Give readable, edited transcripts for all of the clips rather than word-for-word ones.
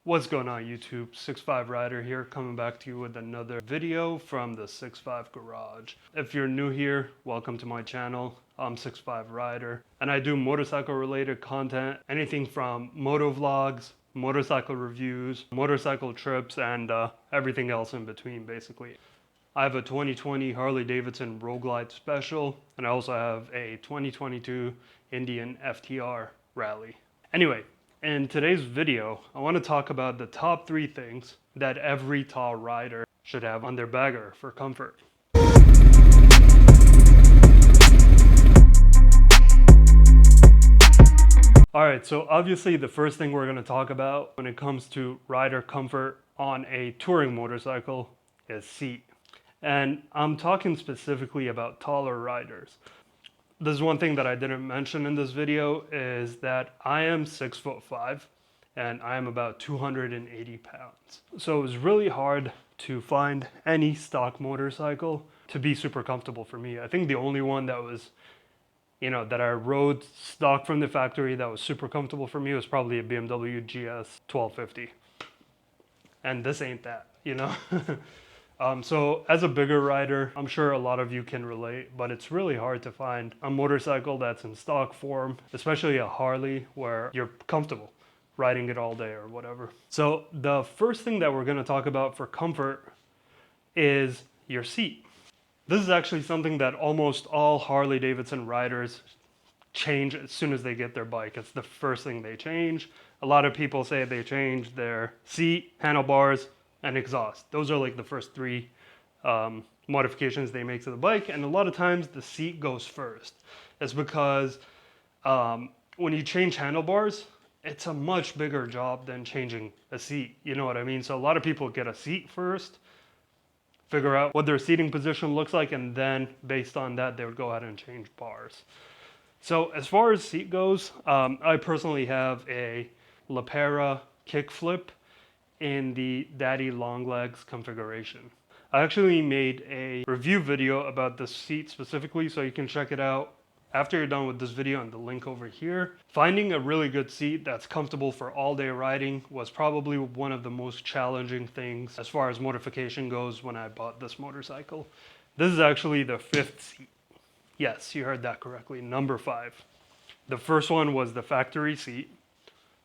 What's going on YouTube? 6'5 Rider here, coming back to you with another video from the 6'5 Garage. If you're new here, welcome to my channel. I'm 6'5 Rider and I do motorcycle related content, anything from moto vlogs, motorcycle reviews, motorcycle trips, and everything else in between basically. I have a 2020 Harley-Davidson Road Glide Special, and I also have a 2022 Indian FTR Rally. Anyway, in today's video, I want to talk about the top 3 things that every tall rider should have on their bagger for comfort. Alright, so obviously the first thing we're going to talk about when it comes to rider comfort on a touring motorcycle is seat. And I'm talking specifically about taller riders. This is one thing that I didn't mention in this video is that I am 6'5" and I am about 280 pounds. So it was really hard to find any stock motorcycle to be super comfortable for me. I think the only one that was, that I rode stock from the factory that was super comfortable for me was probably a BMW GS 1250. And this ain't that, So as a bigger rider, I'm sure a lot of you can relate, but it's really hard to find a motorcycle that's in stock form, especially a Harley, where you're comfortable riding it all day or whatever. So the first thing that we're going to talk about for comfort is your seat. This is actually something that almost all Harley-Davidson riders change as soon as they get their bike. It's the first thing they change. A lot of people say they change their seat, handlebars, and exhaust. Those are like the first 3 modifications they make to the bike, and a lot of times the seat goes first. It's because when you change handlebars, it's a much bigger job than changing a seat, you know what I mean? So a lot of people get a seat first, figure out what their seating position looks like, and then based on that they would go ahead and change bars. So as far as seat goes, I personally have a Pera Kickflip in the Daddy Long Legs configuration. I actually made a review video about this seat specifically, so you can check it out after you're done with this video and the link over here. Finding a really good seat that's comfortable for all day riding was probably one of the most challenging things as far as modification goes when I bought this motorcycle. This is actually the 5th seat. Yes, you heard that correctly, number 5. The first one was the factory seat.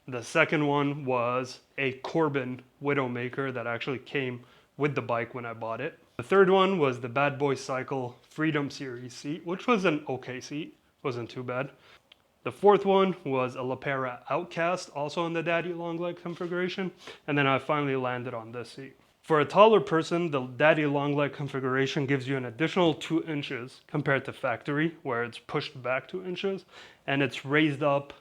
The second one was a Corbin Widowmaker that actually came with the bike when I bought it. The third one was the Bad Boy Cycle Freedom Series seat, which was an okay seat, wasn't too bad. The fourth one was a Pera Outcast, also in the Daddy Long Leg configuration, and then I finally landed on this seat. For a taller person, the Daddy Long Leg configuration gives you an additional 2 inches compared to factory, where it's pushed back 2 inches, and it's raised up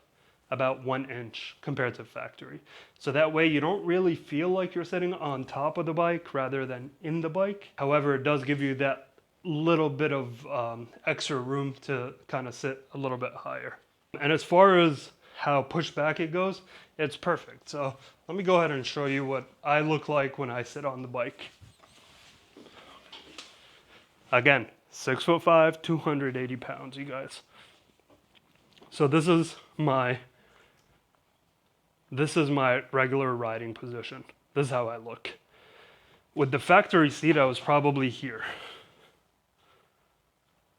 about 1 inch compared to factory. So that way you don't really feel like you're sitting on top of the bike rather than in the bike. However, it does give you that little bit of extra room to kind of sit a little bit higher. And as far as how pushed back it goes, it's perfect. So let me go ahead and show you what I look like when I sit on the bike. Again, 6'5", 280 pounds, you guys. So this is my regular riding position. This is how I look. With the factory seat, I was probably here.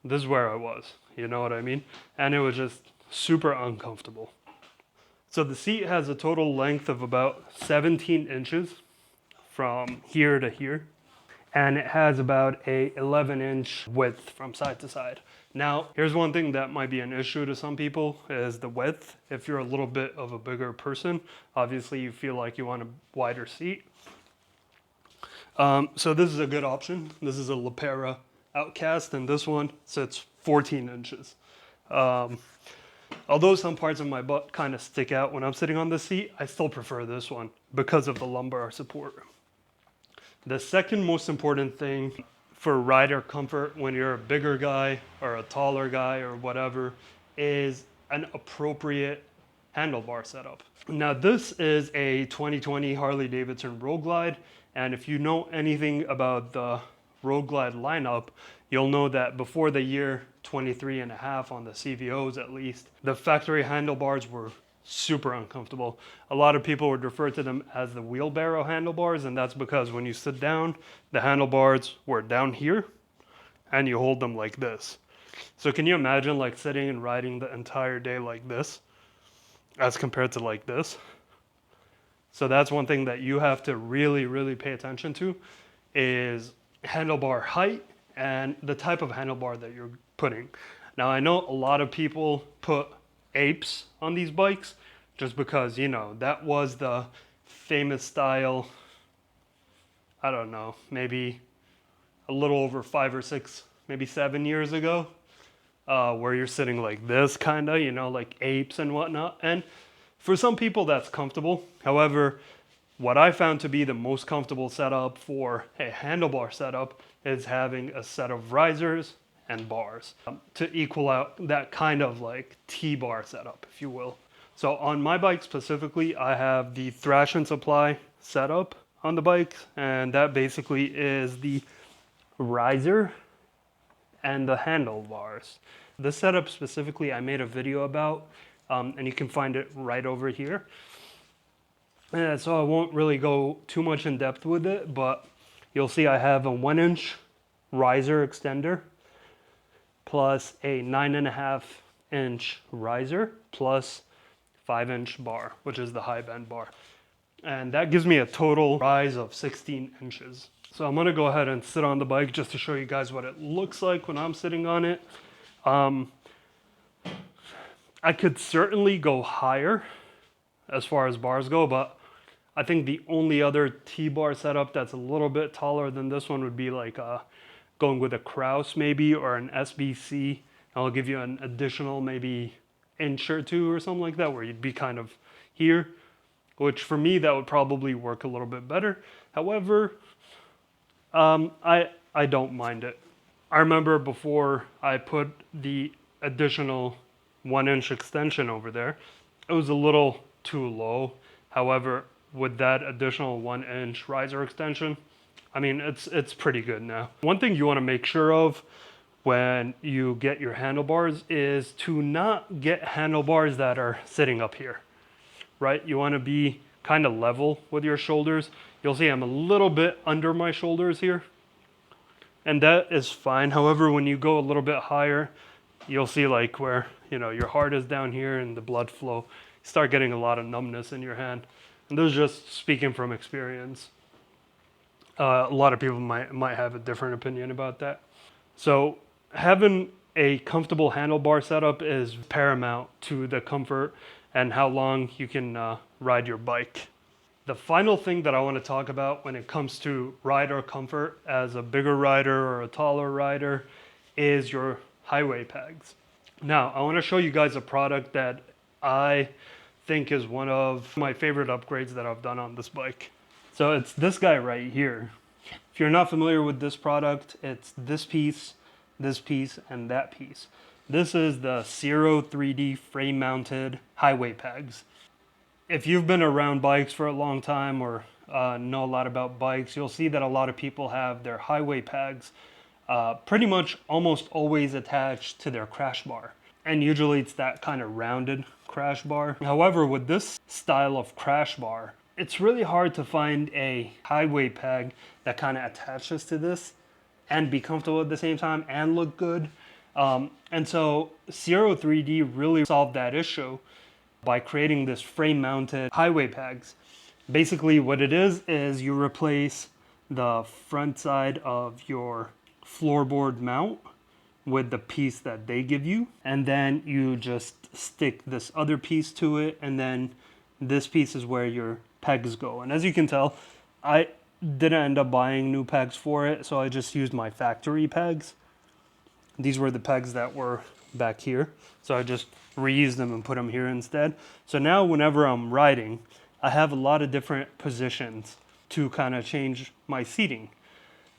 This is where I was, you know what I mean? And it was just super uncomfortable. So the seat has a total length of about 17 inches from here to here. And it has about a 11-inch width from side to side. Now, here's one thing that might be an issue to some people is the width. If you're a little bit of a bigger person, obviously you feel like you want a wider seat. So this is a good option. This is a Pera Outcast, and this one sits 14 inches. Although some parts of my butt kind of stick out when I'm sitting on the seat, I still prefer this one because of the lumbar support. The second most important thing for rider comfort when you're a bigger guy or a taller guy or whatever is an appropriate handlebar setup. Now this is a 2020 Harley-Davidson Road Glide, and if you know anything about the Road Glide lineup, you'll know that before the year 23.5 on the CVOs at least, the factory handlebars were super uncomfortable. A lot of people would refer to them as the wheelbarrow handlebars, and that's because when you sit down, the handlebars were down here, and you hold them like this. So can you imagine like sitting and riding the entire day like this, as compared to like this? So that's one thing that you have to really, really pay attention to, is handlebar height and the type of handlebar that you're putting. Now I know a lot of people put apes on these bikes just because, you know, that was the famous style, I don't know, maybe a little over 5 or 6, maybe 7 years ago, where you're sitting like this, kind of, you know, like apes and whatnot. And for some people that's comfortable. However, what I found to be the most comfortable setup for a handlebar setup is having a set of risers and bars to equal out that kind of like T-bar setup, if you will. So on my bike specifically, I have the Thrashin supply setup on the bike, and that basically is the riser and the handlebars. This setup specifically I made a video about, and you can find it right over here. So I won't really go too much in depth with it, but you'll see I have a 1-inch riser extender plus a 9.5-inch riser plus 5-inch bar, which is the high bend bar. And that gives me a total rise of 16 inches. So I'm gonna go ahead and sit on the bike just to show you guys what it looks like when I'm sitting on it. I could certainly go higher as far as bars go, but I think the only other T-bar setup that's a little bit taller than this one would be like going with a Kraus maybe, or an SBC. I'll give you an additional maybe inch or two or something like that, where you'd be kind of here, which for me that would probably work a little bit better. However, I don't mind it. I remember before I put the additional 1-inch extension over there, it was a little too low. However, with that additional 1-inch riser extension, I mean, it's pretty good now. One thing you want to make sure of when you get your handlebars is to not get handlebars that are sitting up here, right? You want to be kind of level with your shoulders. You'll see I'm a little bit under my shoulders here, and that is fine. However, when you go a little bit higher, you'll see like where, you know, your heart is down here and the blood flow, you start getting a lot of numbness in your hand. And this is just speaking from experience. A lot of people might have a different opinion about that. So having a comfortable handlebar setup is paramount to the comfort and how long you can ride your bike. The final thing that I want to talk about when it comes to rider comfort as a bigger rider or a taller rider is your highway pegs. Now, I want to show you guys a product that I think is one of my favorite upgrades that I've done on this bike. So it's this guy right here. If you're not familiar with this product, it's this piece, and that piece. This is the Zero 3D frame mounted highway pegs. If you've been around bikes for a long time or know a lot about bikes, you'll see that a lot of people have their highway pegs pretty much almost always attached to their crash bar. And usually it's that kind of rounded crash bar. However, with this style of crash bar, it's really hard to find a highway peg that kind of attaches to this and be comfortable at the same time and look good. And so Zero 3D really solved that issue by creating this frame mounted highway pegs. Basically what it is you replace the front side of your floorboard mount with the piece that they give you, and then you just stick this other piece to it, and then this piece is where your pegs go. And as you can tell, I didn't end up buying new pegs for it, so I just used my factory pegs. These were the pegs that were back here, so I just reused them and put them here instead. So now whenever I'm riding, I have a lot of different positions to kind of change my seating.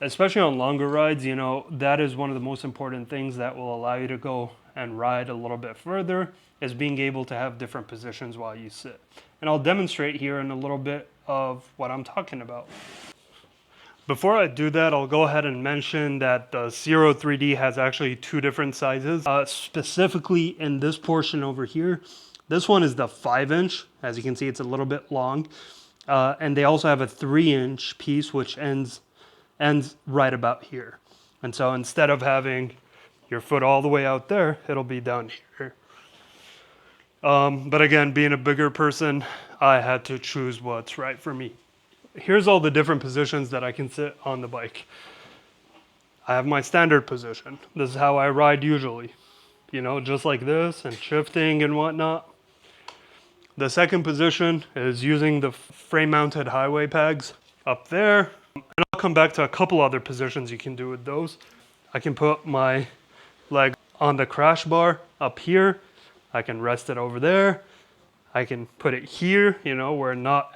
Especially on longer rides, you know, that is one of the most important things that will allow you to go and ride a little bit further, is being able to have different positions while you sit. And I'll demonstrate here in a little bit of what I'm talking about. Before I do that, I'll go ahead and mention that the Zero 3D has actually two different sizes. Specifically in this portion over here, This one is the 5-inch. As you can see, it's a little bit long. And they also have a 3-inch piece, which ends right about here. And so instead of having your foot all the way out there, it'll be down here. But again, being a bigger person, I had to choose what's right for me. Here's all the different positions that I can sit on the bike. I have my standard position. This is how I ride usually. You know, just like this and shifting and whatnot. The second position is using the frame-mounted highway pegs up there. And I'll come back to a couple other positions you can do with those. I can put my leg on the crash bar up here. I can rest it over there. I can put it here, you know, where not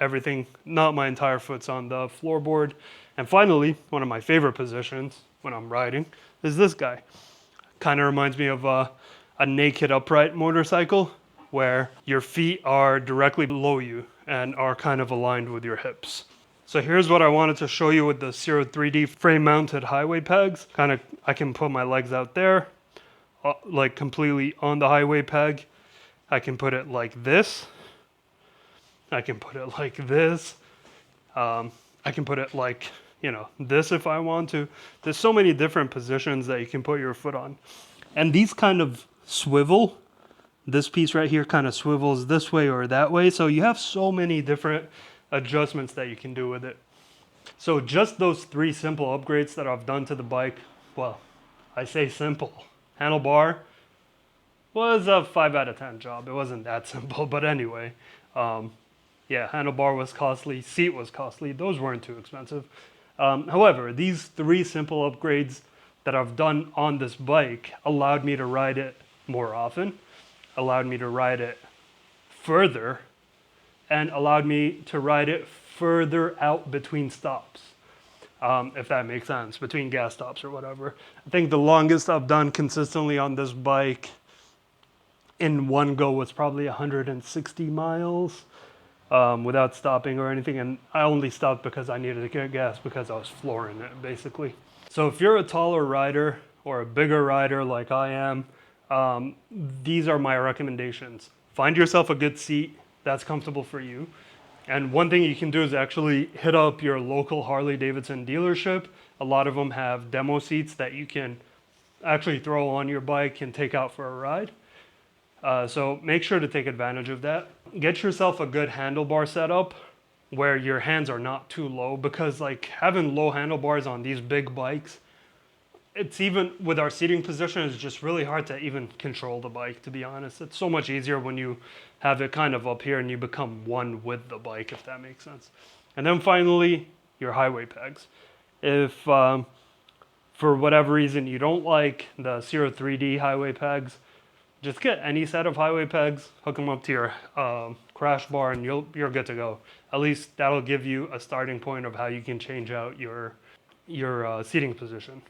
my entire foot's on the floorboard. And finally, one of my favorite positions when I'm riding is this guy. Kind of reminds me of a naked upright motorcycle where your feet are directly below you and are kind of aligned with your hips. So here's what I wanted to show you with the Zero 3D frame-mounted highway pegs. I can put my legs out there, like completely on the highway peg. I can put it like this. I can put it like this. I can put it like, you know, this if I want to. There's so many different positions that you can put your foot on. And these kind of swivel. This piece right here kind of swivels this way or that way. So you have so many different adjustments that you can do with it. So just those 3 simple upgrades that I've done to the bike, well, I say simple. Handlebar was a 5 out of 10 job. It wasn't that simple, but anyway. Yeah, handlebar was costly, seat was costly. Those weren't too expensive. However, these 3 simple upgrades that I've done on this bike allowed me to ride it more often, allowed me to ride it further, and allowed me to ride it further out between stops, if that makes sense, between gas stops or whatever. I think the longest I've done consistently on this bike in one go was probably 160 miles without stopping or anything. And I only stopped because I needed to get gas because I was flooring it, basically. So if you're a taller rider or a bigger rider like I am, these are my recommendations. Find yourself a good seat that's comfortable for you. And one thing you can do is actually hit up your local Harley-Davidson dealership. A lot of them have demo seats that you can actually throw on your bike and take out for a ride. So make sure to take advantage of that. Get yourself a good handlebar setup where your hands are not too low, because like having low handlebars on these big bikes, it's even with our seating position, it's just really hard to even control the bike, to be honest. It's so much easier when you have it kind of up here and you become one with the bike, if that makes sense. And then finally, your highway pegs. If for whatever reason you don't like the Zero 3D highway pegs, just get any set of highway pegs, hook them up to your crash bar, and you're good to go. At least that'll give you a starting point of how you can change out your seating position.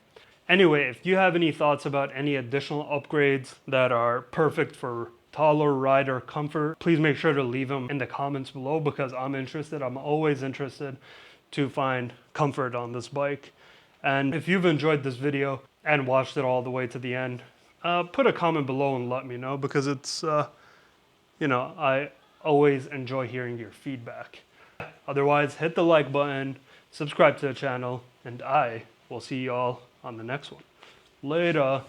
Anyway, if you have any thoughts about any additional upgrades that are perfect for taller rider comfort, please make sure to leave them in the comments below, because I'm interested. I'm always interested to find comfort on this bike. And if you've enjoyed this video and watched it all the way to the end, put a comment below and let me know, because it's, you know, I always enjoy hearing your feedback. Otherwise, hit the like button, subscribe to the channel, and I will see you all on the next one. Later.